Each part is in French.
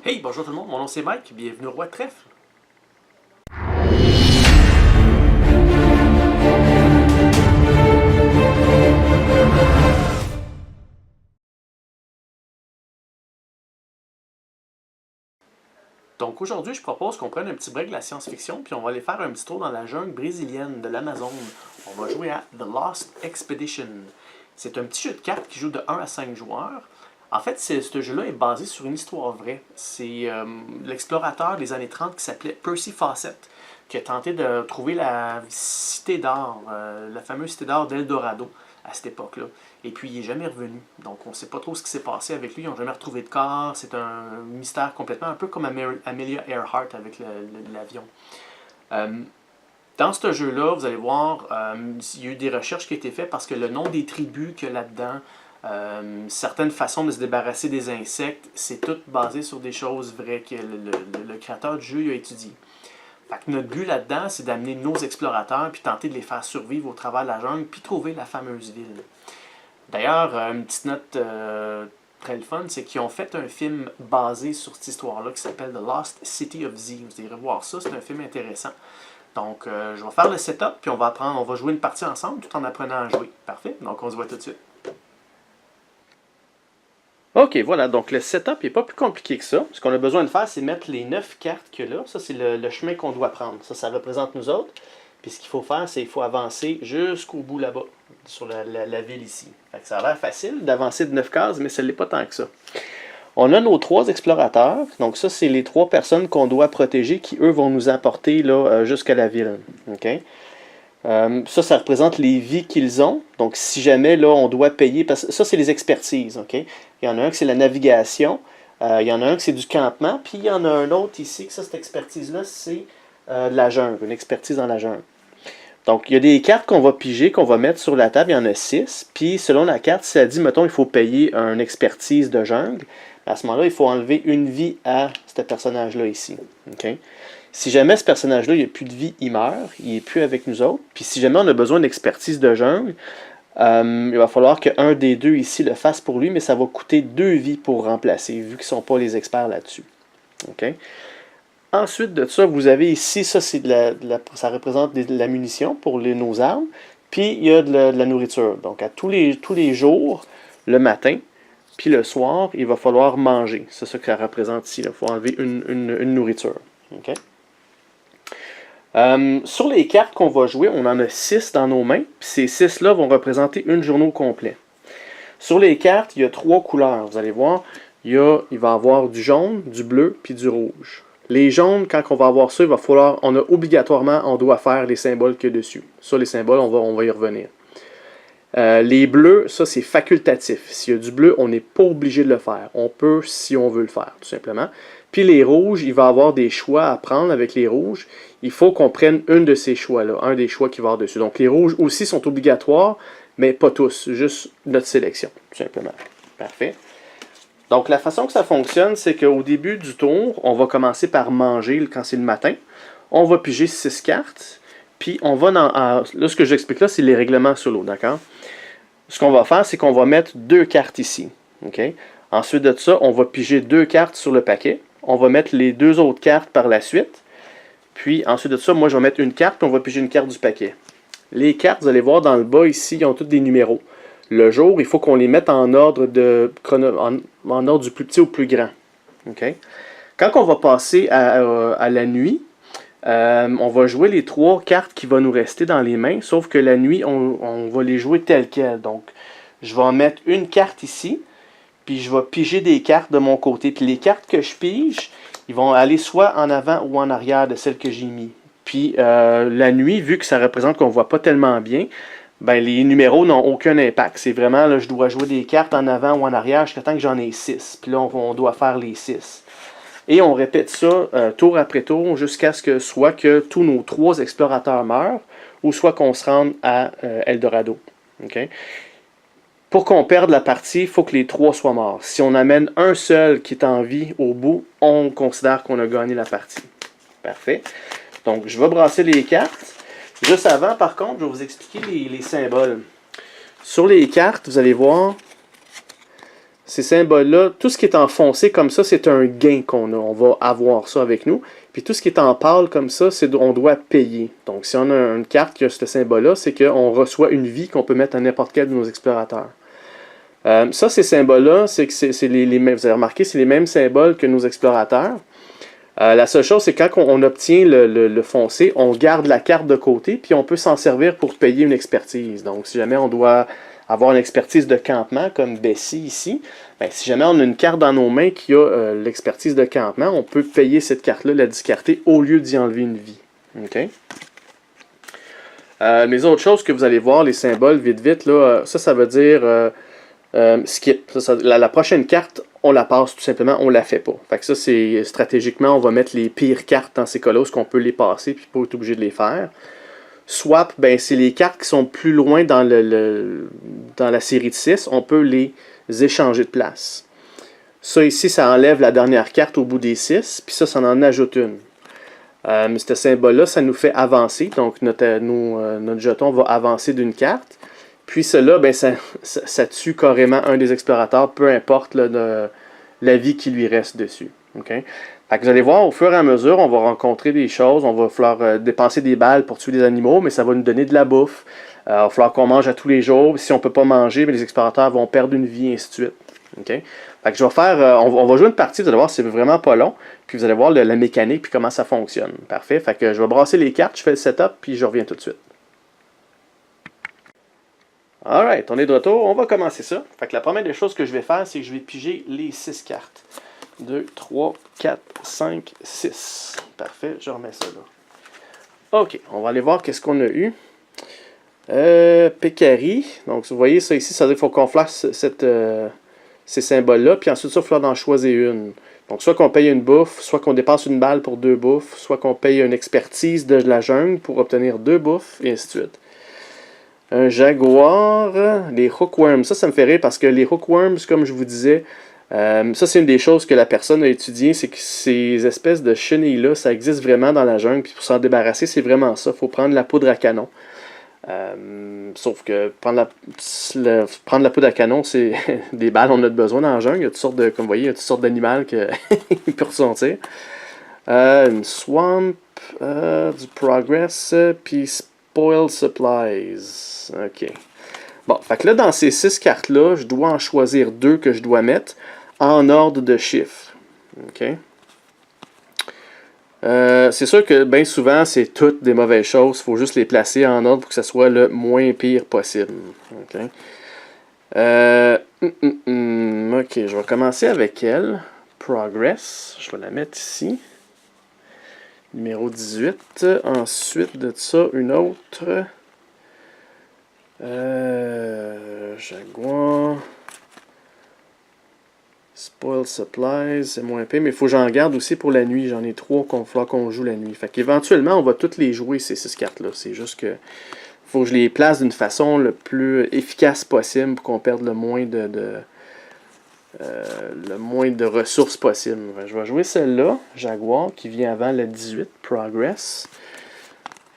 Hey, bonjour tout le monde, mon nom c'est Mike, bienvenue au Roi de Trèfle. Donc aujourd'hui, je propose qu'on prenne un petit break de la science-fiction, puis on va aller faire un petit tour dans la jungle brésilienne de l'Amazon. On va jouer à The Lost Expedition. C'est un petit jeu de cartes qui joue de 1 à 5 joueurs. En fait, ce jeu-là est basé sur une histoire vraie. C'est l'explorateur des années 30 qui s'appelait Percy Fawcett, qui a tenté de trouver la cité d'or, la fameuse cité d'or d'Eldorado à cette époque-là. Et puis il n'est jamais revenu. Donc on ne sait pas trop ce qui s'est passé avec lui. Ils n'ont jamais retrouvé de corps. C'est un mystère complètement, un peu comme Amelia Earhart avec l'avion. Dans ce jeu-là, vous allez voir, il y a eu des recherches qui ont été faites parce que le nom des tribus qu'il y a là-dedans, certaines façons de se débarrasser des insectes, c'est tout basé sur des choses vraies que le créateur du jeu a étudié. Fait que notre but là-dedans, c'est d'amener nos explorateurs puis tenter de les faire survivre au travers de la jungle puis trouver la fameuse ville. D'ailleurs, une petite note très le fun, c'est qu'ils ont fait un film basé sur cette histoire-là qui s'appelle The Lost City of Z. Vous irez voir ça, c'est un film intéressant. Donc, je vais faire le setup, puis on va jouer une partie ensemble tout en apprenant à jouer. Parfait, donc on se voit tout de suite. Ok, voilà, donc le setup n'est pas plus compliqué que ça. Ce qu'on a besoin de faire, c'est mettre les 9 cartes qu'il y a là. Ça, c'est le chemin qu'on doit prendre. Ça représente nous autres. Puis ce qu'il faut faire, c'est qu'il faut avancer jusqu'au bout là-bas, sur la ville ici. Fait que ça a l'air facile d'avancer de 9 cases, mais ça ne l'est pas tant que ça. On a nos 3 explorateurs. Donc ça, c'est les 3 personnes qu'on doit protéger qui, eux, vont nous apporter là, jusqu'à la ville. Okay? Ça représente les vies qu'ils ont. Donc, si jamais, là, on doit payer, parce que ça, c'est les expertises, OK? Il y en a un qui c'est la navigation, il y en a un qui c'est du campement, puis il y en a un autre ici, que ça, cette expertise-là, c'est la jungle, une expertise dans la jungle. Donc, il y a des cartes qu'on va piger, qu'on va mettre sur la table, il y en a 6, puis selon la carte, si ça dit, mettons, il faut payer une expertise de jungle, à ce moment-là, il faut enlever une vie à ce personnage-là ici, OK? Si jamais ce personnage-là, il n'a plus de vie, il meurt, il n'est plus avec nous autres. Puis si jamais on a besoin d'expertise de jungle, il va falloir qu'un des deux ici le fasse pour lui, mais ça va coûter 2 vies pour remplacer, vu qu'ils ne sont pas les experts là-dessus. Okay? Ensuite de ça, vous avez ici, ça, ça représente de la munition pour nos armes. Puis il y a de la nourriture. Donc à tous les jours, le matin, puis le soir, il va falloir manger. C'est ça que ça représente ici. Il faut enlever une nourriture. Okay? Sur les cartes qu'on va jouer, on en a 6 dans nos mains. Puis ces 6-là vont représenter une journée au complet. Sur les cartes, il y a 3 couleurs. Vous allez voir, il va y avoir du jaune, du bleu, puis du rouge. Les jaunes, quand on va avoir ça, il va falloir, on doit faire les symboles qu'il y a dessus. Ça, les symboles, on va y revenir. Les bleus, ça c'est facultatif. S'il y a du bleu, on n'est pas obligé de le faire. On peut si on veut le faire, tout simplement. Puis les rouges, il va y avoir des choix à prendre avec les rouges. Il faut qu'on prenne un de ces choix-là, un des choix qui va dessus. Donc les rouges aussi sont obligatoires, mais pas tous, juste notre sélection, tout simplement. Parfait. Donc la façon que ça fonctionne, c'est qu'au début du tour, on va commencer par manger quand c'est le matin. On va piger 6 cartes, puis on va là, ce que j'explique là, c'est les règlements solo, d'accord? Ce qu'on va faire, c'est qu'on va mettre 2 cartes ici. Okay? Ensuite de ça, on va piger 2 cartes sur le paquet. On va mettre les 2 autres cartes par la suite. Puis ensuite de ça, moi je vais mettre une carte, puis on va piger une carte du paquet. Les cartes, vous allez voir dans le bas ici, ils ont tous des numéros. Le jour, il faut qu'on les mette en ordre, en ordre du plus petit au plus grand. Okay? Quand on va passer à la nuit, on va jouer les 3 cartes qui vont nous rester dans les mains, sauf que la nuit, on va les jouer telles quelles. Donc, je vais en mettre une carte ici, puis je vais piger des cartes de mon côté. Puis les cartes que je pige, ils vont aller soit en avant ou en arrière de celles que j'ai mis. Puis la nuit, vu que ça représente qu'on ne voit pas tellement bien, ben, les numéros n'ont aucun impact. C'est vraiment, là, je dois jouer des cartes en avant ou en arrière jusqu'à temps que j'en ai 6. Puis là, on doit faire les 6. Et on répète ça tour après tour jusqu'à ce que soit que tous nos 3 explorateurs meurent ou soit qu'on se rende à Eldorado. Okay? Pour qu'on perde la partie, il faut que les 3 soient morts. Si on amène un seul qui est en vie au bout, on considère qu'on a gagné la partie. Parfait. Donc, je vais brasser les cartes. Juste avant, par contre, je vais vous expliquer les symboles. Sur les cartes, vous allez voir, ces symboles-là, tout ce qui est en foncé comme ça, c'est un gain qu'on a. On va avoir ça avec nous. Puis tout ce qui est en pâle comme ça, c'est on doit payer. Donc si on a une carte qui a ce symbole-là, c'est qu'on reçoit une vie qu'on peut mettre à n'importe quel de nos explorateurs. Ça, ces symboles-là, c'est que c'est les mêmes. Vous avez remarqué, c'est les mêmes symboles que nos explorateurs. La seule chose, c'est quand on obtient le foncé, on garde la carte de côté, puis on peut s'en servir pour payer une expertise. Donc si jamais on doit avoir une expertise de campement, comme Bessie ici, ben, si jamais on a une carte dans nos mains qui a l'expertise de campement, on peut payer cette carte-là, la discarter, au lieu d'y enlever une vie. Okay? Les autres choses que vous allez voir, les symboles, vite, là, ça veut dire skip. La prochaine carte, on la passe tout simplement, on la fait pas. Fait que ça, c'est stratégiquement, on va mettre les pires cartes dans ces cas-là, où on peut les passer, puis pas être obligé de les faire. Swap, ben, c'est les cartes qui sont plus loin dans la série de 6. On peut les échanger de place. Ça ici, ça enlève la dernière carte au bout des 6. Puis ça en ajoute une. Ce symbole-là, ça nous fait avancer. Donc notre jeton va avancer d'une carte. Puis cela, ben, ça tue carrément un des explorateurs, peu importe là, la vie qui lui reste dessus. Okay? Fait que vous allez voir, au fur et à mesure, on va rencontrer des choses, on va falloir dépenser des balles pour tuer des animaux, mais ça va nous donner de la bouffe. Il va falloir qu'on mange à tous les jours. Si on ne peut pas manger, les explorateurs vont perdre une vie, et ainsi de suite. Okay? Fait que je vais faire, on va jouer une partie, vous allez voir, c'est vraiment pas long. Puis vous allez voir la mécanique puis comment ça fonctionne. Parfait. Fait que je vais brasser les cartes, je fais le setup, puis je reviens tout de suite. Alright, on est de retour, on va commencer ça. Fait que la première des choses que je vais faire, c'est que je vais piger les 6 cartes. 2, 3, 4, 5, 6. Parfait, je remets ça là. Ok, on va aller voir qu'est-ce qu'on a eu. Pécari. Donc, vous voyez ça ici, ça veut dire qu'il faut qu'on flash ces symboles-là. Puis ensuite, ça, il va falloir en choisir une. Donc, soit qu'on paye une bouffe, soit qu'on dépasse une balle pour 2 bouffes, soit qu'on paye une expertise de la jungle pour obtenir 2 bouffes, et ainsi de suite. Un jaguar, les hookworms. Ça me fait rire parce que les hookworms, comme je vous disais, ça c'est une des choses que la personne a étudié, c'est que ces espèces de chenilles-là, ça existe vraiment dans la jungle, puis pour s'en débarrasser, c'est vraiment ça. Il faut prendre la poudre à canon. Sauf que prendre la poudre à canon, c'est des balles, on a besoin dans la jungle. Il y a toutes sortes de, comme vous voyez, il y a toutes sortes d'animaux qui peuvent ressentir. Une swamp, du progress, puis spoil supplies. Ok. Bon, fait que là, dans ces 6 cartes-là, je dois en choisir 2 que je dois mettre en ordre de chiffres. Ok. C'est sûr que bien souvent, c'est toutes des mauvaises choses. Il faut juste les placer en ordre pour que ce soit le moins pire possible. Ok. Ok, je vais commencer avec elle. Progress. Je vais la mettre ici. Numéro 18. Ensuite de ça, une autre. Jaguar. Spoil Supplies, c'est moins épais, mais il faut que j'en garde aussi pour la nuit. J'en ai 3 qu'on va falloir qu'on joue la nuit. Fait qu'éventuellement, on va toutes les jouer, ces 6 cartes-là. C'est juste que faut que je les place d'une façon le plus efficace possible pour qu'on perde le moins de ressources possible. Je vais jouer celle-là, Jaguar, qui vient avant le 18, Progress.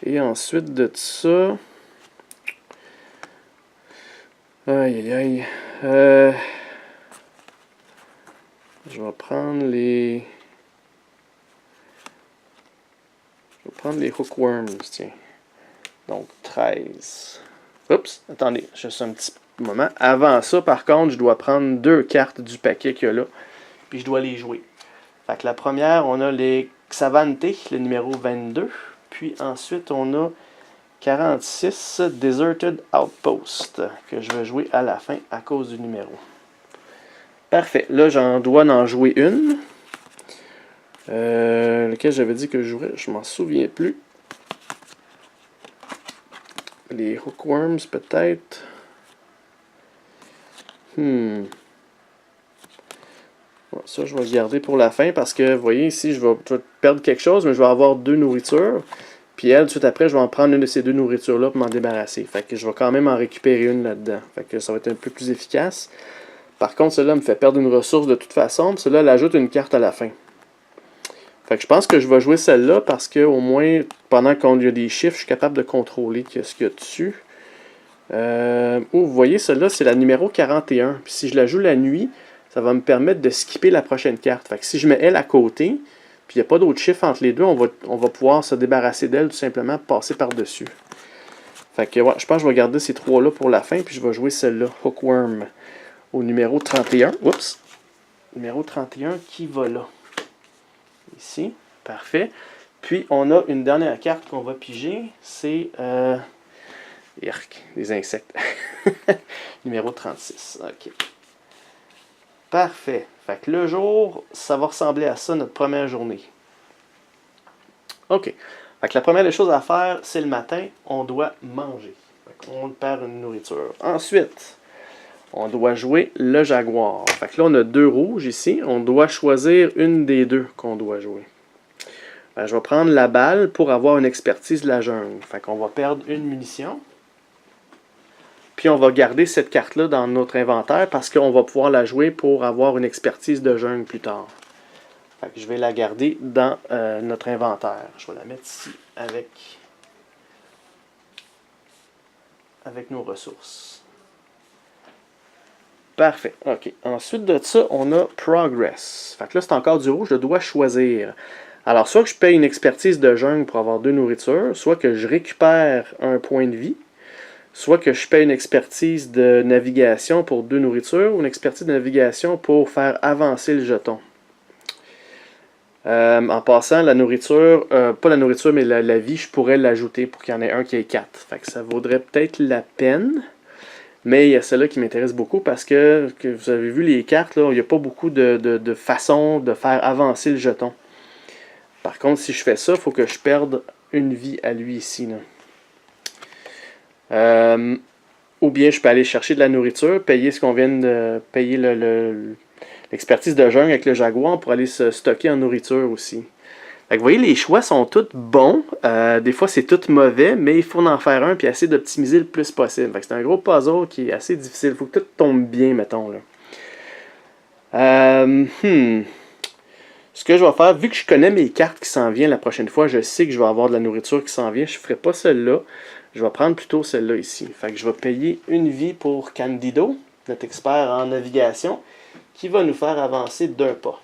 Et ensuite de ça... Aïe, aïe, aïe. Je vais prendre les... hookworms, tiens. Donc, 13. Oups, attendez, juste un petit moment. Avant ça, par contre, je dois prendre 2 cartes du paquet qu'il y a là. Puis je dois les jouer. Fait que la première, on a les Xavante, le numéro 22. Puis ensuite, on a 46, Deserted Outpost, que je vais jouer à la fin à cause du numéro. Parfait. Là, j'en dois en jouer une. Lequel j'avais dit que je jouerais, je m'en souviens plus. Les hookworms, peut-être. Bon, ça, je vais le garder pour la fin parce que, vous voyez, ici, je vais perdre quelque chose, mais je vais avoir 2 nourritures. Puis elle, tout de suite après, je vais en prendre une de ces 2 nourritures-là pour m'en débarrasser. Fait que je vais quand même en récupérer une là-dedans. Fait que ça va être un peu plus efficace. Par contre, celle-là me fait perdre une ressource de toute façon. Celle-là, elle ajoute une carte à la fin. Fait que je pense que je vais jouer celle-là parce que au moins, pendant qu'il y a des chiffres, je suis capable de contrôler ce qu'il y a dessus. Vous voyez, celle-là, c'est la numéro 41. Puis si je la joue la nuit, ça va me permettre de skipper la prochaine carte. Fait que si je mets elle à côté, puis il n'y a pas d'autre chiffre entre les deux, on va pouvoir se débarrasser d'elle tout simplement, passer par-dessus. Fait que ouais, je pense que je vais garder ces trois-là pour la fin, puis je vais jouer celle-là, Hookworm, au numéro 31. Oups! Numéro 31 qui va là. Ici. Parfait. Puis on a une dernière carte qu'on va piger, c'est des insectes. Numéro 36. OK. Parfait. Fait que le jour, ça va ressembler à ça, notre première journée. OK. Fait que la première des choses à faire, c'est le matin, on doit manger. Fait qu'on perd une nourriture. Ensuite, on doit jouer le jaguar. Fait que là, on a 2 rouges ici. On doit choisir une des 2 qu'on doit jouer. Ben, je vais prendre la balle pour avoir une expertise de la jungle. Fait qu'on va perdre une munition. Puis on va garder cette carte-là dans notre inventaire parce qu'on va pouvoir la jouer pour avoir une expertise de jungle plus tard. Fait que je vais la garder dans notre inventaire. Je vais la mettre ici avec nos ressources. Parfait. OK. Ensuite de ça, on a Progress. Fait que là, c'est encore du rouge. Je dois choisir. Alors, soit que je paye une expertise de jungle pour avoir 2 nourritures, soit que je récupère un point de vie, soit que je paye une expertise de navigation pour 2 nourritures, ou une expertise de navigation pour faire avancer le jeton. En passant, la nourriture, pas la nourriture, mais la vie, je pourrais l'ajouter pour qu'il y en ait un qui ait 4. Fait que ça vaudrait peut-être la peine. Mais il y a celle-là qui m'intéresse beaucoup parce que vous avez vu les cartes, là, il n'y a pas beaucoup de façons de faire avancer le jeton. Par contre, si je fais ça, il faut que je perde une vie à lui ici. Ou bien je peux aller chercher de la nourriture, payer ce qu'on vient de payer l'expertise de jungle avec le jaguar pour aller se stocker en nourriture aussi. Fait que vous voyez, les choix sont tous bons. Des fois, c'est tout mauvais, mais il faut en faire un et essayer d'optimiser le plus possible. Fait que c'est un gros puzzle qui est assez difficile. Il faut que tout tombe bien, mettons. Là. Ce que je vais faire, vu que je connais mes cartes qui s'en viennent la prochaine fois, je sais que je vais avoir de la nourriture qui s'en vient. Je ne ferai pas celle-là. Je vais prendre plutôt celle-là ici. Fait que je vais payer une vie pour Candido, notre expert en navigation, qui va nous faire avancer d'un pas.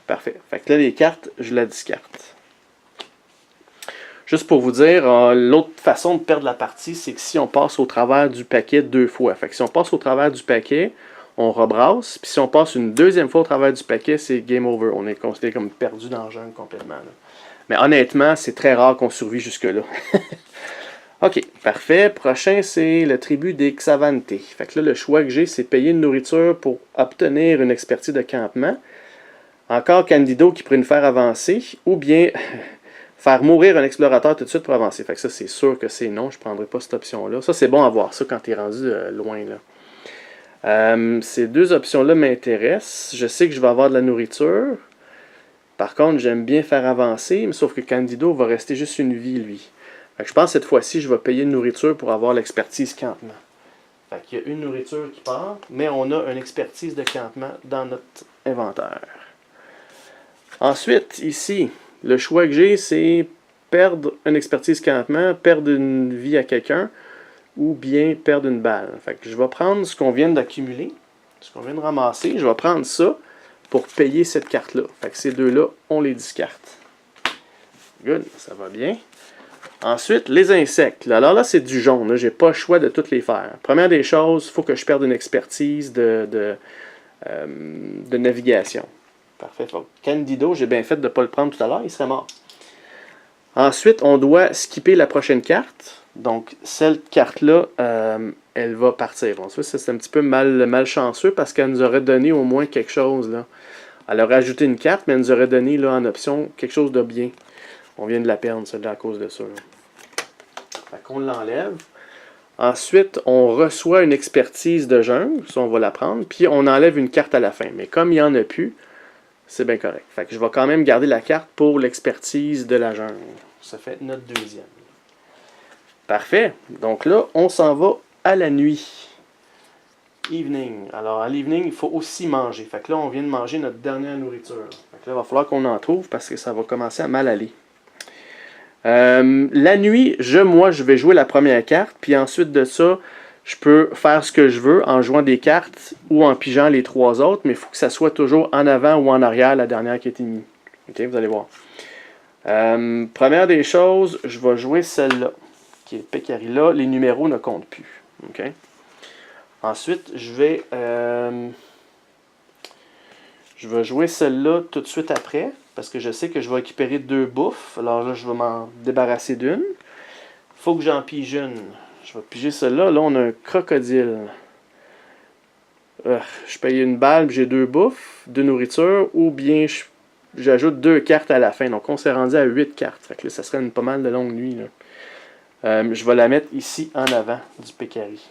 Parfait. Fait que là, les cartes, je la discarte. Juste pour vous dire, l'autre façon de perdre la partie, c'est que si on passe au travers du paquet 2 fois. Fait que si on passe au travers du paquet, on rebrasse. Puis si on passe une deuxième fois au travers du paquet, c'est game over. On est considéré comme perdu dans le jungle complètement. Là. Mais honnêtement, c'est très rare qu'on survit jusque-là. OK, parfait. Prochain, c'est le tribu des Xavante. Fait que là, le choix que j'ai, c'est payer une nourriture pour obtenir une expertise de campement. Encore Candido qui pourrait nous faire avancer, ou bien faire mourir un explorateur tout de suite pour avancer. Fait que ça, c'est sûr que c'est non, je ne prendrai pas cette option-là. Ça, c'est bon à voir ça quand tu es rendu loin. Là. Ces 2 options-là m'intéressent. Je sais que je vais avoir de la nourriture. Par contre, j'aime bien faire avancer, mais sauf que Candido va rester juste une vie, lui. Fait que je pense que cette fois-ci, je vais payer une nourriture pour avoir l'expertise campement. Fait qu'il y a une nourriture qui part, mais on a une expertise de campement dans notre inventaire. Ensuite, ici, le choix que j'ai, c'est perdre une expertise campement, perdre une vie à quelqu'un, ou bien perdre une balle. Fait que je vais prendre ce qu'on vient d'accumuler, ce qu'on vient de ramasser, je vais prendre ça pour payer cette carte-là. Fait que ces 2-là, on les discarte. Good, ça va bien. Ensuite, les insectes. Alors là, c'est du jaune. Je n'ai pas le choix de toutes les faire. Première des choses, il faut que je perde une expertise de navigation. Parfait. Candido, j'ai bien fait de ne pas le prendre tout à l'heure, il serait mort. Ensuite, on doit skipper la prochaine carte. Donc, cette carte-là, elle va partir. Ensuite, c'est un petit peu malchanceux parce qu'elle nous aurait donné au moins quelque chose. Là. Elle aurait ajouté une carte, mais elle nous aurait donné là, en option quelque chose de bien. On vient de la perdre, celle-là, à cause de ça. Fait qu'on l'enlève. Ensuite, on reçoit une expertise de jungle. Ça, on va la prendre. Puis, on enlève une carte à la fin. Mais comme il n'y en a plus, c'est bien correct. Fait que je vais quand même garder la carte pour l'expertise de la jungle. Ça fait notre deuxième. Parfait. Donc là, on s'en va à la nuit. Evening. Alors, à l'evening, il faut aussi manger. Fait que là, on vient de manger notre dernière nourriture. Fait que là, il va falloir qu'on en trouve parce que ça va commencer à mal aller. La nuit, moi, je vais jouer la première carte. Puis ensuite de ça, Je peux faire ce que je veux en jouant des cartes ou en pigeant les 3 autres, mais il faut que ça soit toujours en avant ou en arrière la dernière qui a été mise. Ok, vous allez voir. Première des choses, je vais jouer celle-là, qui est Pekarilla. Les numéros ne comptent plus. Ok. Ensuite, je vais jouer celle-là tout de suite après, parce que je sais que je vais récupérer 2 bouffes. Alors là, je vais m'en débarrasser d'une. Il faut que j'en pige une. Je vais piger celle-là. Là, on a un crocodile. Je paye une balle, j'ai 2 bouffes, 2 nourritures, ou bien j'ajoute 2 cartes à la fin. Donc, on s'est rendu à 8 cartes. Fait que là, ça serait pas mal de longue nuit. Je vais la mettre ici en avant du Pekari.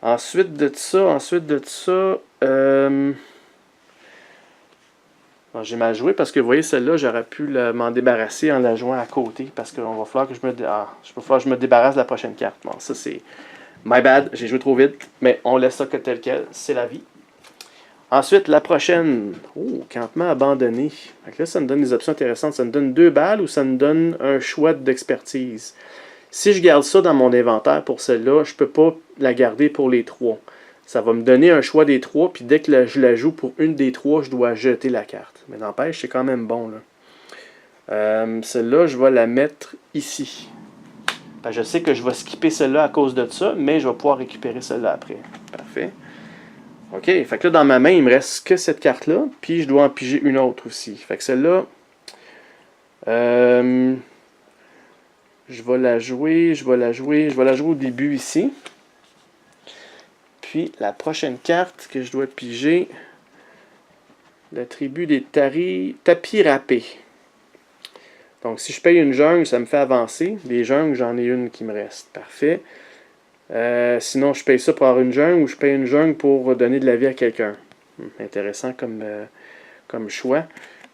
Ensuite de ça, j'ai mal joué parce que vous voyez, celle-là, j'aurais pu m'en débarrasser en la jouant à côté parce qu'il va falloir que je me débarrasse de la prochaine carte. Bon, ça c'est my bad, j'ai joué trop vite, mais on laisse ça tel quel, c'est la vie. Ensuite, la prochaine. Oh, campement abandonné. Donc là, ça me donne des options intéressantes. Ça me donne 2 balles ou ça me donne un choix d'expertise. Si je garde ça dans mon inventaire pour celle-là, je ne peux pas la garder pour les 3. Ça va me donner un choix des 3, puis dès que je la joue pour une des 3, je dois jeter la carte. Mais n'empêche, c'est quand même bon. Celle-là, je vais la mettre ici. Je sais que je vais skipper celle-là à cause de ça, mais je vais pouvoir récupérer celle-là après. Parfait. OK, fait que là, dans ma main, il me reste que cette carte-là, puis je dois en piger une autre aussi. Fait que celle-là, je vais la jouer au début ici. Puis la prochaine carte que je dois piger, la tribu des tapis râpés. Donc si je paye une jungle, ça me fait avancer. Les jungles, j'en ai une qui me reste. Parfait. Sinon, je paye ça pour avoir une jungle ou je paye une jungle pour donner de la vie à quelqu'un. Intéressant comme choix.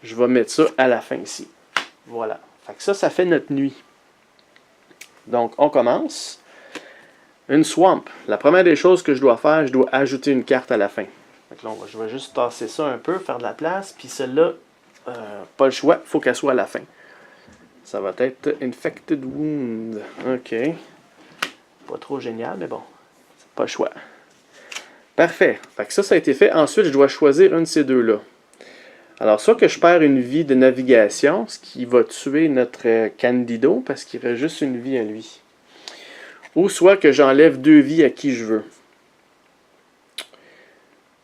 Je vais mettre ça à la fin ici. Voilà. Fait que ça fait notre nuit. Donc, on commence. Une swamp. La première des choses que je dois faire, je dois ajouter une carte à la fin. Donc là, je vais juste tasser ça un peu, faire de la place. Puis celle-là, pas le choix, il faut qu'elle soit à la fin. Ça va être Infected Wound. OK. Pas trop génial, mais bon. C'est pas le choix. Parfait. Fait que ça a été fait. Ensuite, je dois choisir un de ces deux-là. Alors, soit que je perds une vie de navigation, ce qui va tuer notre Candido, parce qu'il reste juste une vie à lui. Ou soit que j'enlève 2 vies à qui je veux.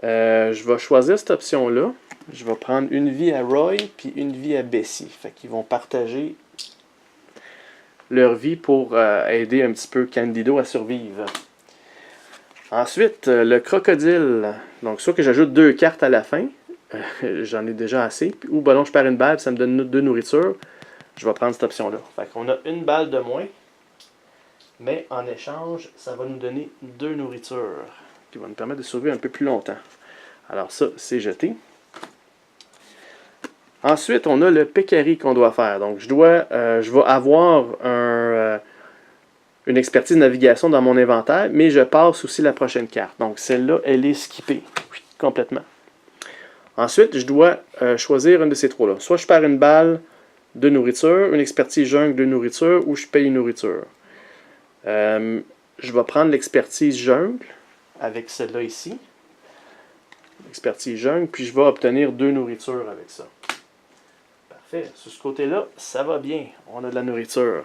Je vais choisir cette option-là. Je vais prendre une vie à Roy, puis une vie à Bessie. Fait qu'ils vont partager leur vie pour aider un petit peu Candido à survivre. Ensuite, le crocodile. Donc, soit que j'ajoute 2 cartes à la fin. J'en ai déjà assez. Ou ben non, je perds une balle, ça me donne 2 nourritures. Je vais prendre cette option-là. Fait qu'on a une balle de moins. Mais en échange, ça va nous donner 2 nourritures. Qui vont nous permettre de survivre un peu plus longtemps. Alors ça, c'est jeté. Ensuite, on a le Pekari qu'on doit faire. Donc, je vais avoir une expertise navigation dans mon inventaire, mais je passe aussi la prochaine carte. Donc, celle-là, elle est skippée complètement. Ensuite, je dois choisir une de ces 3-là. Soit je perds une balle de nourriture, une expertise jungle de nourriture, ou je paye une nourriture. Je vais prendre l'expertise jungle avec celle-là ici. Expertise jungle, puis je vais obtenir 2 nourritures avec ça. Parfait. Sur ce côté-là, ça va bien. On a de la nourriture.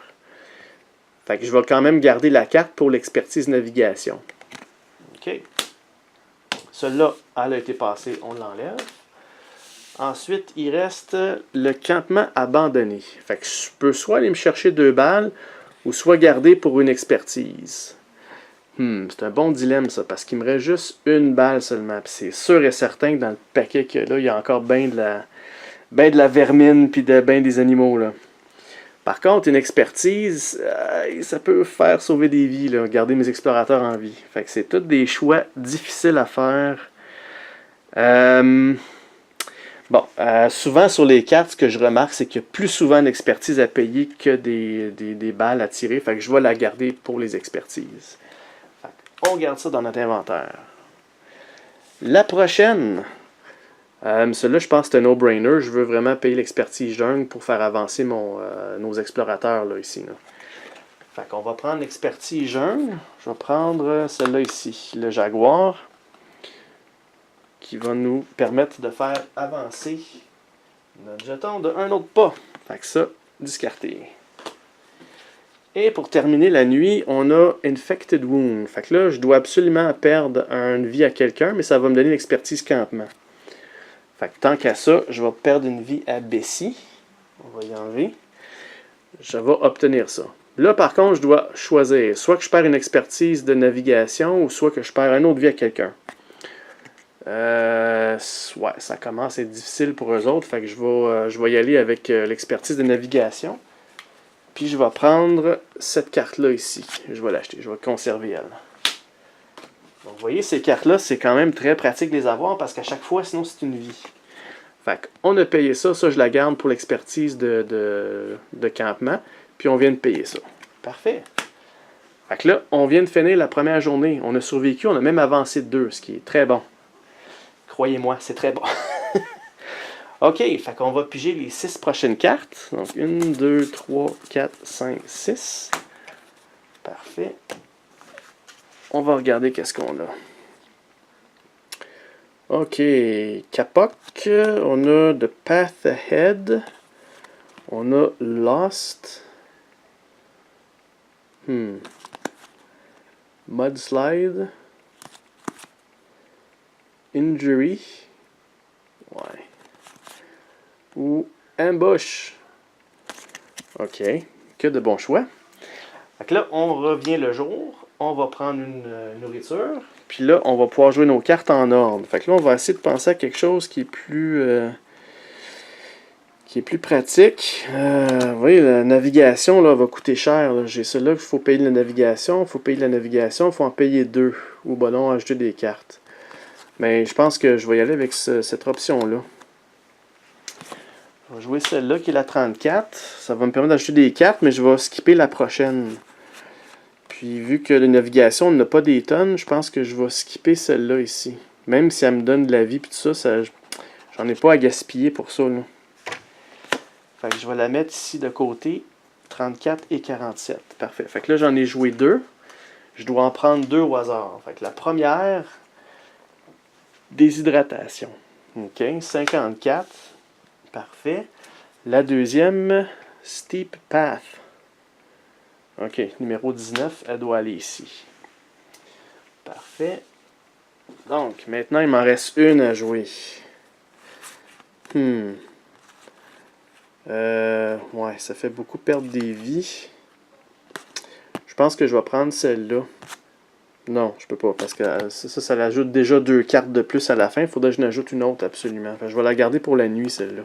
Fait que je vais quand même garder la carte pour l'expertise navigation. OK. Celle-là, elle a été passée, on l'enlève. Ensuite, il reste le campement abandonné. Fait que je peux soit aller me chercher 2 balles, ou soit garder pour une expertise. C'est un bon dilemme, ça, parce qu'il me reste juste une balle seulement. Puis c'est sûr et certain que dans le paquet qu'il y a là, il y a encore bien de la vermine puis bien des animaux, là. Par contre, une expertise, ça peut faire sauver des vies, là, garder mes explorateurs en vie. Fait que c'est tous des choix difficiles à faire. Souvent sur les cartes, ce que je remarque, c'est qu'il y a plus souvent d'expertise à payer que des balles à tirer. Fait que je vais la garder pour les expertises. On garde ça dans notre inventaire. La prochaine, celle-là, je pense que c'est un no-brainer. Je veux vraiment payer l'expertise jungle pour faire avancer nos explorateurs là, ici. Là. Fait qu'on va prendre l'expertise jeune. Je vais prendre celle-là ici, le Jaguar, qui va nous permettre de faire avancer notre jeton de un autre pas. Fait que ça, discarté. Et pour terminer la nuit, on a Infected Wound. Fait que là, je dois absolument perdre une vie à quelqu'un, mais ça va me donner l'expertise campement. Fait que tant qu'à ça, je vais perdre une vie à Bessie. On va y enlever. Je vais obtenir ça. Là, par contre, je dois choisir. Soit que je perds une expertise de navigation, ou soit que je perds une autre vie à quelqu'un. Ouais, ça commence à être difficile pour eux autres. Fait que je vais y aller avec l'expertise de navigation. Puis je vais prendre cette carte-là ici. Je vais l'acheter. Je vais conserver elle. Donc, vous voyez, ces cartes-là, c'est quand même très pratique de les avoir parce qu'à chaque fois, sinon, c'est une vie. Fait qu'on a payé ça. Ça, je la garde pour l'expertise de campement. Puis on vient de payer ça. Parfait. Fait que là, on vient de finir la première journée. On a survécu. On a même avancé de 2, ce qui est très bon. Croyez-moi, c'est très bon. OK, fait qu'on va piger les 6 prochaines cartes. Donc, 1, 2, 3, 4, 5, 6. Parfait. On va regarder qu'est-ce qu'on a. OK, Kapok. On a The Path Ahead. On a Lost. Mudslide. Injury. Ouais. Ou Ambush. OK. Que de bons choix. Fait que là, on revient le jour. On va prendre une nourriture. Puis là, on va pouvoir jouer nos cartes en ordre. Fait que là, on va essayer de penser à quelque chose qui est plus pratique. Vous voyez, la navigation là, va coûter cher. J'ai celle-là, il faut payer la navigation. Il faut payer la navigation. Il faut en payer 2. Ou ben non, ajouter des cartes. Mais je pense que je vais y aller avec cette option-là. Je vais jouer celle-là qui est la 34. Ça va me permettre d'ajouter des cartes, mais je vais skipper la prochaine. Puis vu que la navigation n'a pas des tonnes, je pense que je vais skipper celle-là ici. Même si elle me donne de la vie et tout ça, j'en ai pas à gaspiller pour ça. Là. Fait que je vais la mettre ici de côté. 34 et 47. Parfait. Fait que là, j'en ai joué 2. Je dois en prendre 2 au hasard. Fait que la première, déshydratation. OK, 54. Parfait. La deuxième, Steep Path. OK, numéro 19, elle doit aller ici. Parfait. Donc, maintenant, il m'en reste une à jouer. Ouais, ça fait beaucoup perdre des vies. Je pense que je vais prendre celle-là. Non, je peux pas, parce que ça l'ajoute déjà 2 cartes de plus à la fin. Il faudrait que je n'ajoute une autre, absolument. Enfin, je vais la garder pour la nuit, celle-là.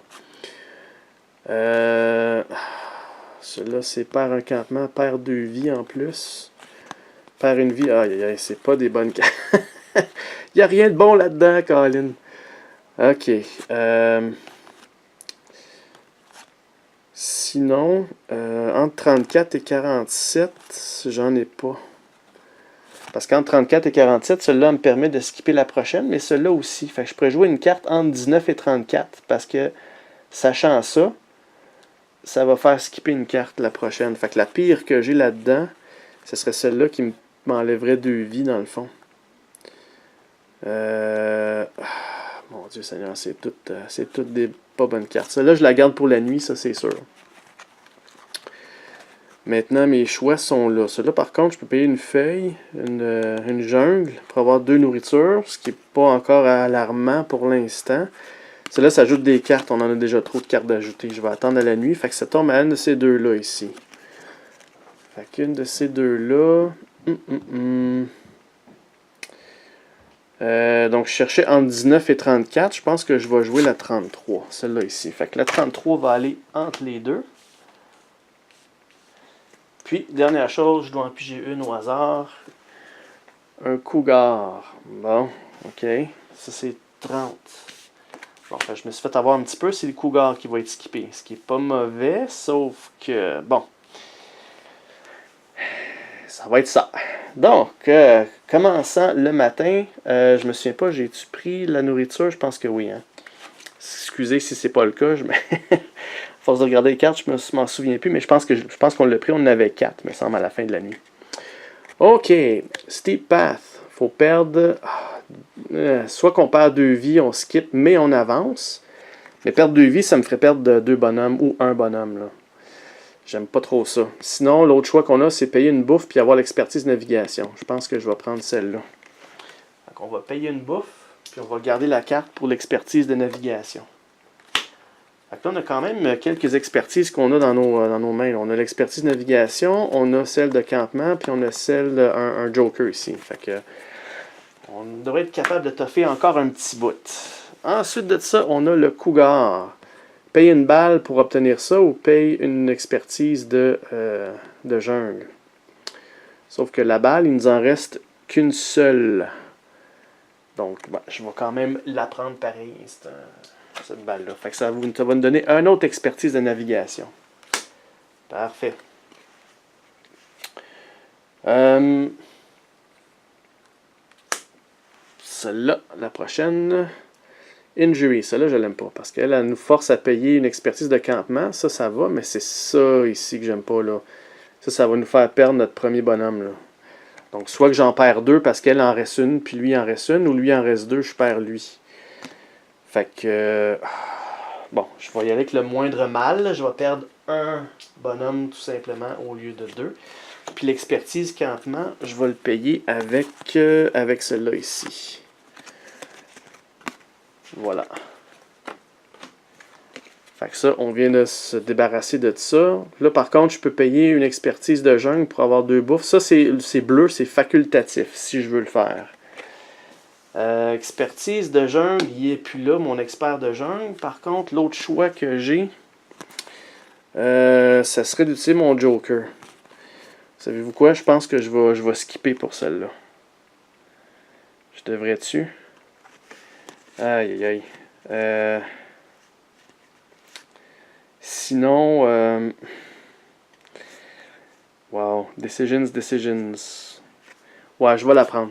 Celle-là, c'est perd un campement, perd 2 vies en plus. Perd une vie. Aïe, aïe, aïe, c'est pas des bonnes cartes. Il n'y a rien de bon là-dedans, Colin. OK. Sinon, entre 34 et 47, j'en ai pas. Parce qu'entre 34 et 47, celle-là me permet de skipper la prochaine, mais celle-là aussi. Fait que je pourrais jouer une carte entre 19 et 34, parce que, sachant ça, ça va faire skipper une carte la prochaine. Fait que la pire que j'ai là-dedans, ce serait celle-là qui m'enlèverait 2 vies, dans le fond. Mon Dieu Seigneur, c'est toutes des pas bonnes cartes. Celle-là, je la garde pour la nuit, ça c'est sûr. Maintenant, mes choix sont là. Celle-là, par contre, je peux payer une feuille, une jungle, pour avoir 2 nourritures, ce qui n'est pas encore alarmant pour l'instant. Celle-là, ça ajoute des cartes. On en a déjà trop de cartes d'ajouter. Je vais attendre à la nuit. Fait que ça tombe à une de ces deux-là ici. Fait qu'une de ces deux-là... donc, je cherchais entre 19 et 34. Je pense que je vais jouer la 33. Celle-là ici. Fait que la 33 va aller entre les deux. Puis, dernière chose, je dois en piger une au hasard. Un cougar. Bon, ok. Ça, c'est 30. Bon, je me suis fait avoir un petit peu. C'est le cougar qui va être skippé. Ce qui n'est pas mauvais, sauf que, bon. Ça va être ça. Donc, commençant le matin, je me souviens pas, j'ai-tu pris la nourriture? Je pense que oui. Hein? Excusez si c'est pas le cas. force de regarder les cartes, je m'en souviens plus, mais je pense qu'on l'a pris, on en avait 4, me semble, à la fin de la nuit. Ok, Steep Path. Faut perdre... soit qu'on perd 2 vies, on skip, mais on avance. Mais perdre 2 vies, ça me ferait perdre 2 bonhommes ou un bonhomme, là. J'aime pas trop ça. Sinon, l'autre choix qu'on a, c'est payer une bouffe puis avoir l'expertise navigation. Je pense que je vais prendre celle-là. Donc, on va payer une bouffe, puis on va garder la carte pour l'expertise de navigation. Donc là, on a quand même quelques expertises qu'on a dans nos mains. On a l'expertise navigation, on a celle de campement, puis on a celle un joker ici. Fait que, on devrait être capable de toffer encore un petit bout. Ensuite de ça, on a le cougar. Paye une balle pour obtenir ça ou paye une expertise de jungle. Sauf que la balle, il nous en reste qu'une seule. Donc, bon, je vais quand même la prendre pareil, cette balle-là. Fait que ça va nous donner une autre expertise de navigation. Parfait. Celle-là, la prochaine... Injury, celle-là, je l'aime pas, parce qu'elle nous force à payer une expertise de campement. Ça va, mais c'est ça ici que j'aime pas, là. Ça va nous faire perdre notre premier bonhomme, là. Donc, soit que j'en perds 2 parce qu'elle en reste une, puis lui en reste une, ou lui en reste 2, je perds lui. Fait que... bon, je vais y aller avec le moindre mal. Je vais perdre un bonhomme, tout simplement, au lieu de 2. Puis l'expertise campement, je vais le payer avec celle-là ici. Voilà. Fait que ça, on vient de se débarrasser de ça. Là, par contre, je peux payer une expertise de jungle pour avoir 2 bouffes. Ça, c'est bleu, c'est facultatif, si je veux le faire. Expertise de jungle, il n'est plus là, mon expert de jungle. Par contre, l'autre choix que j'ai, ça serait d'utiliser mon joker. Savez-vous quoi? Je pense que je vais skipper pour celle-là. Je devrais-tu? Aïe, aïe, aïe. Sinon, wow, decisions. Ouais, je vais la prendre.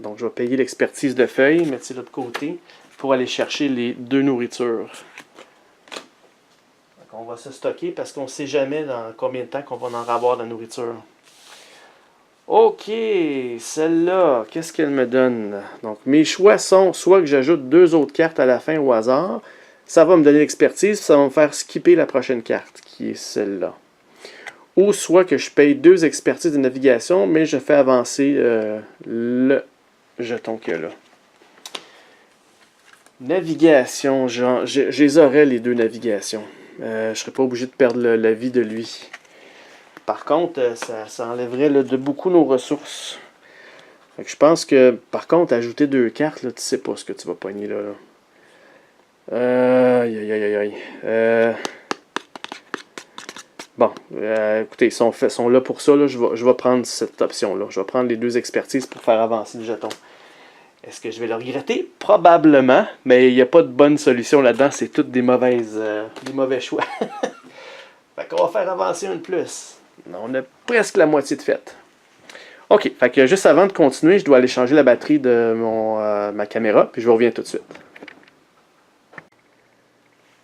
Donc, je vais payer l'expertise de feuilles, mettre ça de l'autre côté, pour aller chercher les 2 nourritures. Donc, on va se stocker parce qu'on ne sait jamais dans combien de temps qu'on va en avoir de la nourriture. Ok, celle-là, qu'est-ce qu'elle me donne? Donc, mes choix sont soit que j'ajoute 2 autres cartes à la fin au hasard, ça va me donner l'expertise, ça va me faire skipper la prochaine carte, qui est celle-là. Ou soit que je paye 2 expertises de navigation, mais je fais avancer le jeton qu'il y a là. Navigation, je les aurais les 2 navigations. Je ne serais pas obligé de perdre la vie de lui. Par contre, ça enlèverait là, de beaucoup nos ressources. Fait que je pense que, par contre, ajouter 2 cartes, là, tu sais pas ce que tu vas pogner là. Bon, écoutez, ils sont là pour ça. Là, je vais prendre cette option-là. Je vais prendre les 2 expertises pour faire avancer le jeton. Est-ce que je vais le regretter? Probablement, mais il n'y a pas de bonne solution là-dedans. C'est toutes des mauvais choix. Fait qu'on va faire avancer un de plus. On a presque la moitié de fait. Ok, fait que juste avant de continuer, je dois aller changer la batterie de ma caméra, puis je vous reviens tout de suite.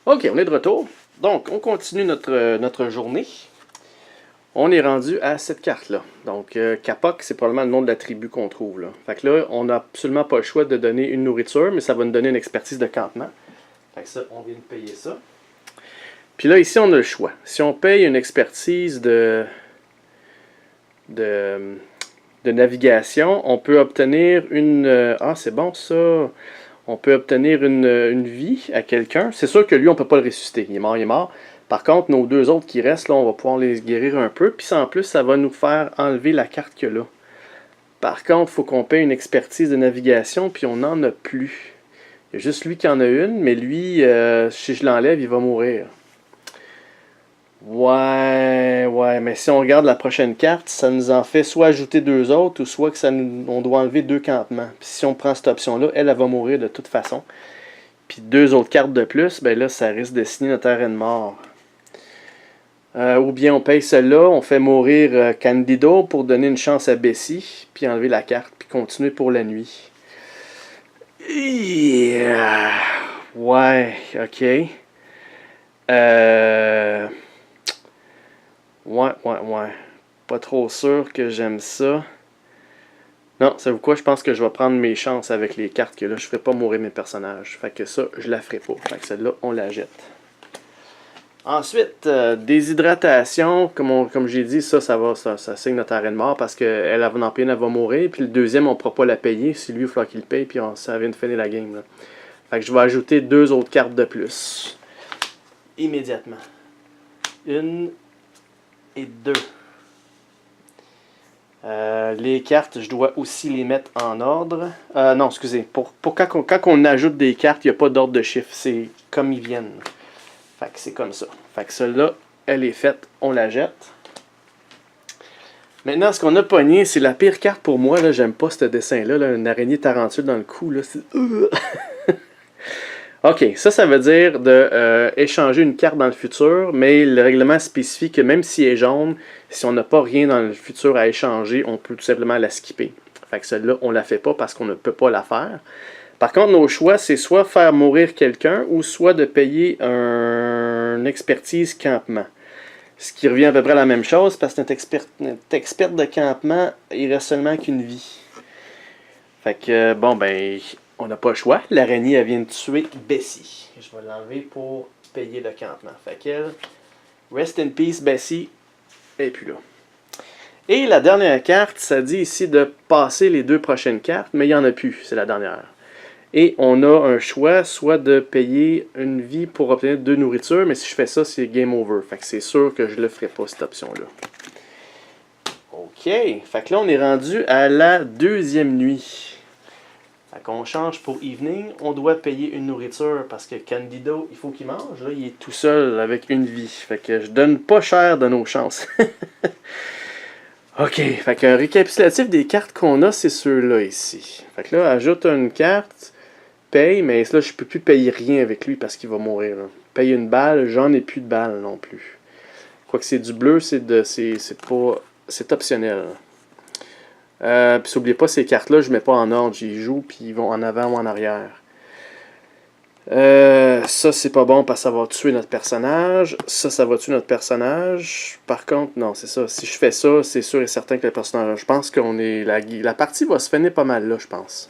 Ok, on est de retour. Donc, on continue notre journée. On est rendu à cette carte-là. Donc, Kapok, c'est probablement le nom de la tribu qu'on trouve là. Fait que là, on n'a absolument pas le choix de donner une nourriture, mais ça va nous donner une expertise de campement. Fait que ça, on vient de payer ça. Puis là, ici, on a le choix. Si on paye une expertise de navigation, on peut obtenir une... ah, c'est bon ça! On peut obtenir une vie à quelqu'un. C'est sûr que lui, on ne peut pas le ressusciter. Il est mort. Par contre, nos 2 autres qui restent, là, on va pouvoir les guérir un peu. Puis en plus, ça va nous faire enlever la carte qu'il y a là. Par contre, il faut qu'on paye une expertise de navigation, puis on n'en a plus. Il y a juste lui qui en a une, mais lui, si je l'enlève, il va mourir. Ouais, mais si on regarde la prochaine carte, ça nous en fait soit ajouter 2 autres, ou soit que on doit enlever 2 campements. Puis si on prend cette option-là, elle va mourir de toute façon. Puis 2 autres cartes de plus, ben là, ça risque de signer notre arène mort. Ou bien on paye celle-là, on fait mourir Candido pour donner une chance à Bessie, puis enlever la carte, puis continuer pour la nuit. Yeah. Ouais, ok. Ouais. Pas trop sûr que j'aime ça. Non, savez-vous quoi? Je pense que je vais prendre mes chances avec les cartes que là, je ne ferai pas mourir mes personnages. Fait que ça, je la ferai pas. Fait que celle-là, on la jette. Ensuite, déshydratation, comme j'ai dit, ça signe notre arrêt de mort parce qu'elle va en payer, elle va mourir. Puis le deuxième, on ne pourra pas la payer. C'est lui, il va falloir qu'il le paye. Puis ça vient de finir la game. Là. Fait que je vais ajouter 2 autres cartes de plus. Immédiatement. 1 et 2. Les cartes, je dois aussi les mettre en ordre. Non, excusez. Pour quand on ajoute des cartes, il n'y a pas d'ordre de chiffre. C'est comme ils viennent. Fait que c'est comme ça. Fait que celle-là, elle est faite. On la jette. Maintenant, ce qu'on a pogné, c'est la pire carte pour moi. J'aime pas ce dessin-là. Là, une araignée tarentule dans le cou. Là, OK, ça veut dire de échanger une carte dans le futur, mais le règlement spécifie que même si elle est jaune, si on n'a pas rien dans le futur à échanger, on peut tout simplement la skipper. Fait que celle-là, on la fait pas parce qu'on ne peut pas la faire. Par contre, nos choix, c'est soit faire mourir quelqu'un ou soit de payer une expertise campement. Ce qui revient à peu près à la même chose parce que notre experte de campement, il reste seulement qu'une vie. Fait que, bon, ben, on n'a pas le choix. L'araignée, elle vient de tuer Bessie. Je vais l'enlever pour payer le campement. Fait qu'elle, rest in peace, Bessie, elle n'est plus là. Et la dernière carte, ça dit ici de passer les 2 prochaines cartes, mais il n'y en a plus, c'est la dernière. Et on a un choix, soit de payer une vie pour obtenir 2 nourritures, mais si je fais ça, c'est game over. Fait que c'est sûr que je ne le ferai pas, cette option-là. OK, fait que là, on est rendu à la 2e nuit. Fait qu'on change pour evening, on doit payer une nourriture parce que Candido, il faut qu'il mange. Là, il est tout seul avec une vie. Fait que je donne pas cher de nos chances. OK, fait qu'un récapitulatif des cartes qu'on a, c'est ceux-là ici. Fait que là, ajoute une carte, paye, mais là, je peux plus payer rien avec lui parce qu'il va mourir. Là. Paye une balle, j'en ai plus de balles non plus. Quoique c'est du bleu, c'est optionnel. Puis n'oubliez pas, ces cartes-là, je ne mets pas en ordre. J'y joue, puis ils vont en avant ou en arrière. Ça, c'est pas bon parce que ça va tuer notre personnage. Ça va tuer notre personnage. Par contre, non, c'est ça. Si je fais ça, c'est sûr et certain que le personnage... Je pense qu'on est... La partie va se finir pas mal là, je pense.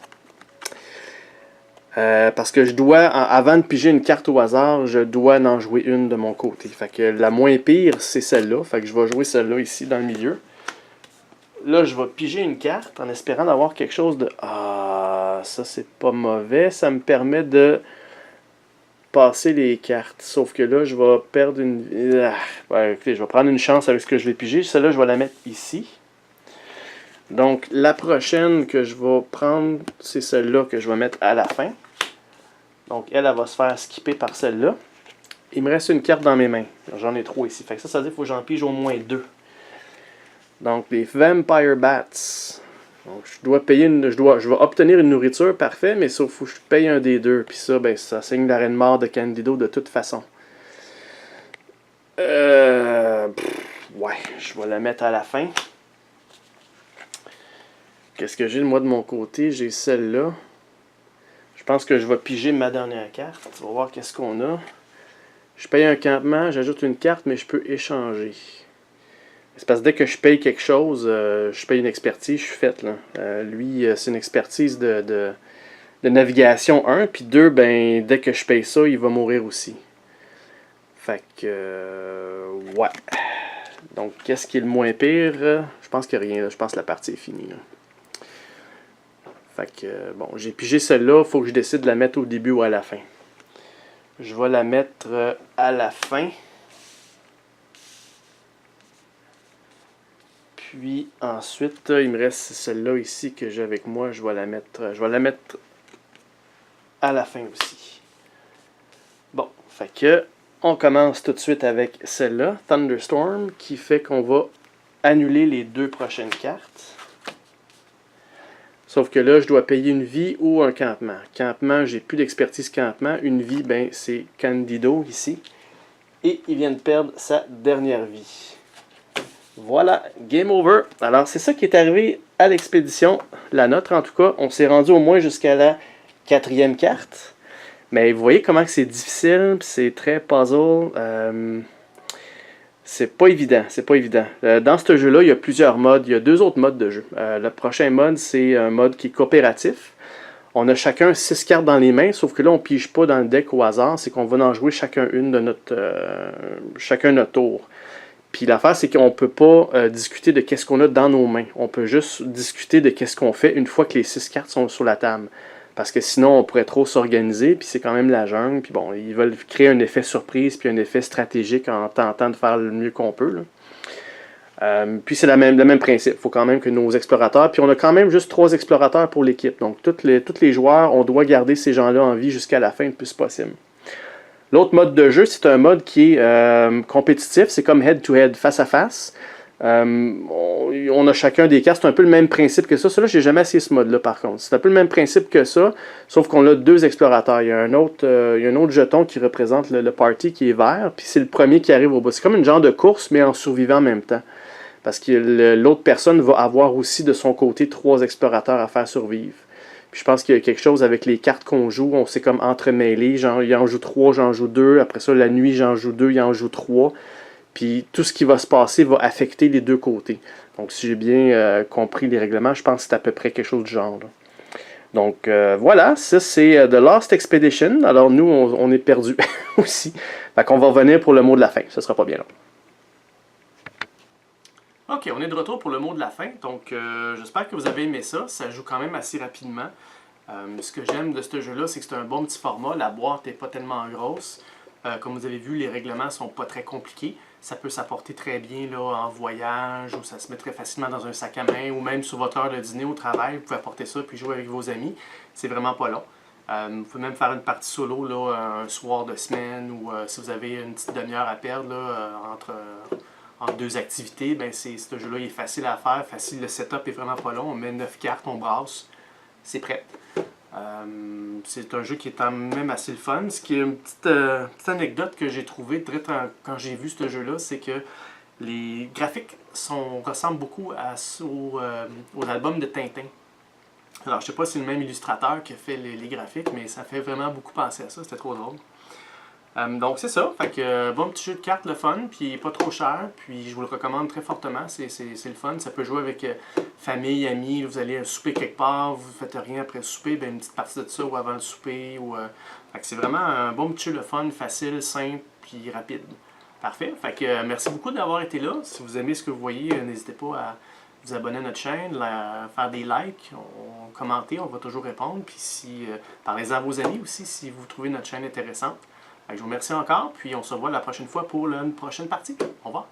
Parce que je dois, avant de piger une carte au hasard, je dois en jouer une de mon côté. Fait que la moins pire, c'est celle-là. Fait que je vais jouer celle-là ici, dans le milieu. Là, je vais piger une carte en espérant d'avoir quelque chose de... Ah, ça, c'est pas mauvais. Ça me permet de passer les cartes. Sauf que là, je vais perdre une... écoutez, je vais prendre une chance avec ce que je vais piger. Celle-là, je vais la mettre ici. Donc, la prochaine que je vais prendre, c'est celle-là que je vais mettre à la fin. Donc, elle va se faire skipper par celle-là. Il me reste une carte dans mes mains. J'en ai 3 ici. Fait que ça veut dire qu'il faut que j'en pige au moins 2. Donc, les Vampire Bats. Donc, je vais obtenir une nourriture, parfait, mais sauf que je paye un des 2. Puis ça, ben, ça signe l'arrêt de mort de Candido de toute façon. Ouais, je vais la mettre à la fin. Qu'est-ce que j'ai, moi, de mon côté? J'ai celle-là. Je pense que je vais piger ma dernière carte. On va voir qu'est-ce qu'on a. Je paye un campement, j'ajoute une carte, mais je peux échanger. C'est parce que dès que je paye quelque chose, je paye une expertise, je suis faite. Lui, c'est une expertise de navigation 1, puis 2, ben, dès que je paye ça, il va mourir aussi. Fait que, ouais. Donc, qu'est-ce qui est le moins pire? Je pense qu'il n'y a rien, là. Je pense que la partie est finie. Là. Fait que, bon, j'ai pigé celle-là, il faut que je décide de la mettre au début ou à la fin. Je vais la mettre à la fin. Puis ensuite, il me reste celle-là ici que j'ai avec moi. Je vais la mettre à la fin aussi. Bon, fait que on commence tout de suite avec celle-là, Thunderstorm, qui fait qu'on va annuler les 2 prochaines cartes. Sauf que là, je dois payer une vie ou un campement. Campement, j'ai plus d'expertise campement. Une vie, ben, c'est Candido ici. Et il vient de perdre sa dernière vie. Voilà, game over. Alors, c'est ça qui est arrivé à l'expédition. La nôtre, en tout cas. On s'est rendu au moins jusqu'à la 4e carte. Mais vous voyez comment c'est difficile, c'est très puzzle. C'est pas évident, c'est pas évident. Dans ce jeu-là, il y a plusieurs modes. Il y a 2 autres modes de jeu. Le prochain mode, c'est un mode qui est coopératif. On a chacun 6 cartes dans les mains, sauf que là, on pige pas dans le deck au hasard. C'est qu'on va en jouer chacun une de chacun notre tour. Puis l'affaire, c'est qu'on peut pas discuter de qu'est-ce qu'on a dans nos mains. On peut juste discuter de qu'est-ce qu'on fait une fois que les 6 cartes sont sur la table. Parce que sinon, on pourrait trop s'organiser, puis c'est quand même la jungle. Puis bon, ils veulent créer un effet surprise, puis un effet stratégique en tentant de faire le mieux qu'on peut. Puis c'est le même principe. Il faut quand même que nos explorateurs... Puis on a quand même juste 3 explorateurs pour l'équipe. Donc tous les joueurs, on doit garder ces gens-là en vie jusqu'à la fin le plus possible. L'autre mode de jeu, c'est un mode qui est compétitif. C'est comme head-to-head, face à face. On a chacun des cartes. C'est un peu le même principe que ça. Celui-là, j'ai jamais essayé ce mode-là, par contre. C'est un peu le même principe que ça, sauf qu'on a 2 explorateurs. Il y a un autre jeton qui représente le party qui est vert, puis c'est le premier qui arrive au bout. C'est comme une genre de course, mais en survivant en même temps. Parce que l'autre personne va avoir aussi de son côté 3 explorateurs à faire survivre. Puis je pense qu'il y a quelque chose avec les cartes qu'on joue, on s'est comme entremêlé. Genre, il en joue 3, j'en joue 2. Après ça, la nuit, j'en joue 2, il en joue 3. Puis tout ce qui va se passer va affecter les 2 côtés. Donc si j'ai bien compris les règlements, je pense que c'est à peu près quelque chose du genre. Donc voilà, ça c'est The Lost Expedition. Alors nous, on est perdus aussi. Fait qu'on va revenir pour le mot de la fin. Ce sera pas bien long. Ok, on est de retour pour le mot de la fin. Donc j'espère que vous avez aimé ça. Ça joue quand même assez rapidement. Ce que j'aime de ce jeu-là, c'est que c'est un bon petit format. La boîte n'est pas tellement grosse. Comme vous avez vu, les règlements ne sont pas très compliqués. Ça peut s'apporter très bien là, en voyage, ou ça se met très facilement dans un sac à main, ou même sur votre heure de dîner au travail, vous pouvez apporter ça puis jouer avec vos amis. C'est vraiment pas long. Vous pouvez même faire une partie solo là, un soir de semaine, ou si vous avez une petite demi-heure à perdre là, entre 2 activités, ben ce jeu-là est facile à faire, facile, le setup est vraiment pas long. On met 9 cartes, on brasse, c'est prêt. C'est un jeu qui est quand même assez le fun. Ce qui est une petite anecdote que j'ai trouvée quand j'ai vu ce jeu-là, c'est que les graphiques ressemblent beaucoup aux albums de Tintin. Alors, je sais pas si c'est le même illustrateur qui a fait les graphiques, mais ça fait vraiment beaucoup penser à ça. C'était trop drôle. Donc c'est ça, fait que bon petit jeu de cartes le fun, puis pas trop cher, puis je vous le recommande très fortement, c'est le fun, ça peut jouer avec famille, amis, vous allez souper quelque part, vous faites rien après le souper, ben une petite partie de ça ou avant le souper, fait que c'est vraiment un bon petit jeu le fun, facile, simple, puis rapide. Parfait, fait que merci beaucoup d'avoir été là, si vous aimez ce que vous voyez, n'hésitez pas à vous abonner à notre chaîne, faire des likes, commenter, on va toujours répondre, puis parlez-en à vos amis aussi si vous trouvez notre chaîne intéressante. Je vous remercie encore, puis on se revoit la prochaine fois pour une prochaine partie. Au revoir.